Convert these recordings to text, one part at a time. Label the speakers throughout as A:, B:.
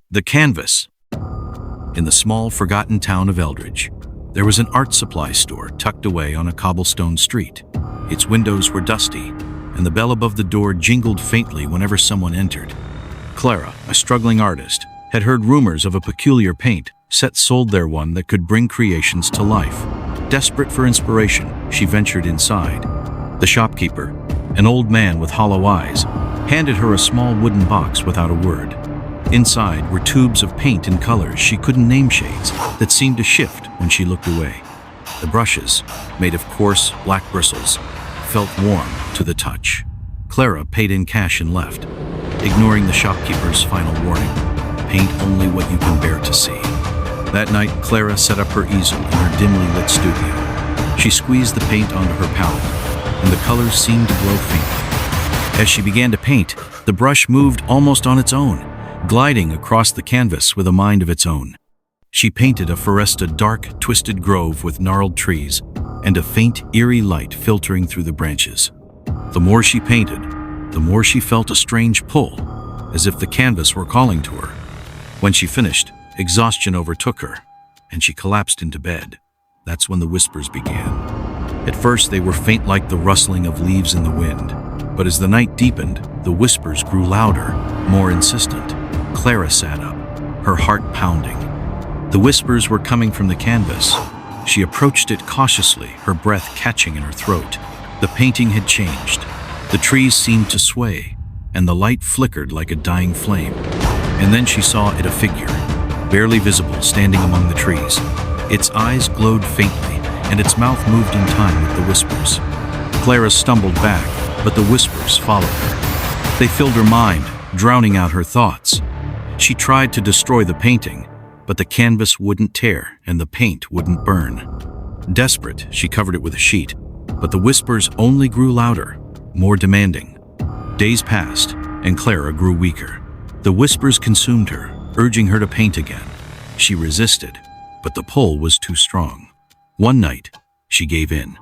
A: The canvas. In the small, forgotten town of Eldridge, there was an art supply store tucked away on a cobblestone street. Its windows were dusty, and the bell above the door jingled faintly whenever someone entered. Clara, a struggling artist, had heard rumors of a peculiar paint Set sold there one that could bring creations to life. Desperate for inspiration, she ventured inside. The shopkeeper, an old man with hollow eyes, handed her a small wooden box without a word. Inside were tubes of paint in colors she couldn't name, shades that seemed to shift when she looked away. The brushes, made of coarse, black bristles, felt warm to the touch. Clara paid in cash and left, ignoring the shopkeeper's final warning: paint only what you can bear to see. That night, Clara set up her easel in her dimly lit studio. She squeezed the paint onto her palette, and the colors seemed to glow faintly. As she began to paint, the brush moved almost on its own, gliding across the canvas with a mind of its own. She painted a foresta dark, twisted grove with gnarled trees and a faint, eerie light filtering through the branches. The more she painted, the more she felt a strange pull, as if the canvas were calling to her. When she finished, exhaustion overtook her, and she collapsed into bed. That's when the whispers began. At first, they were faint like the rustling of leaves in the wind, but as the night deepened, the whispers grew louder, more insistent. Clara sat up, her heart pounding. The whispers were coming from the canvas. She approached it cautiously, her breath catching in her throat. The painting had changed. The trees seemed to sway, and the light flickered like a dying flame. And then she saw it, a figure, barely visible, standing among the trees. Its eyes glowed faintly, and its mouth moved in time with the whispers. Clara stumbled back, but the whispers followed her. They filled her mind, drowning out her thoughts. She tried to destroy the painting, but the canvas wouldn't tear and the paint wouldn't burn. Desperate, she covered it with a sheet, but the whispers only grew louder, more demanding. Days passed, and Clara grew weaker. The whispers consumed her, urging her to paint again. She resisted, but the pull was too strong. One night, she gave in.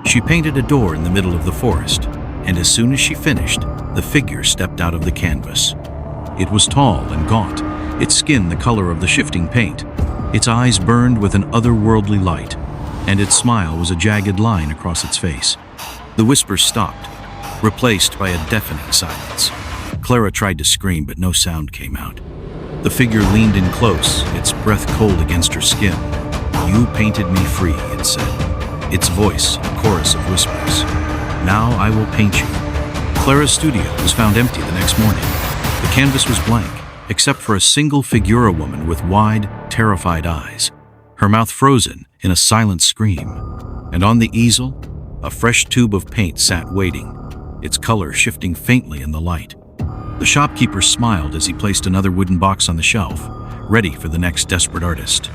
A: She painted a door in the middle of the forest, and as soon as she finished, the figure stepped out of the canvas. It was tall and gaunt, its skin the color of the shifting paint. Its eyes burned with an otherworldly light, and its smile was a jagged line across its face. The whispers stopped, replaced by a deafening silence. Clara tried to scream, but no sound came out. The figure leaned in close, its breath cold against her skin. "You painted me free," it said, its voice a chorus of whispers. "Now I will paint you." Clara's studio was found empty the next morning. The canvas was blank, except for a single figura woman with wide, terrified eyes, her mouth frozen in a silent scream. And on the easel, a fresh tube of paint sat waiting, its color shifting faintly in the light. The shopkeeper smiled as he placed another wooden box on the shelf, ready for the next desperate artist.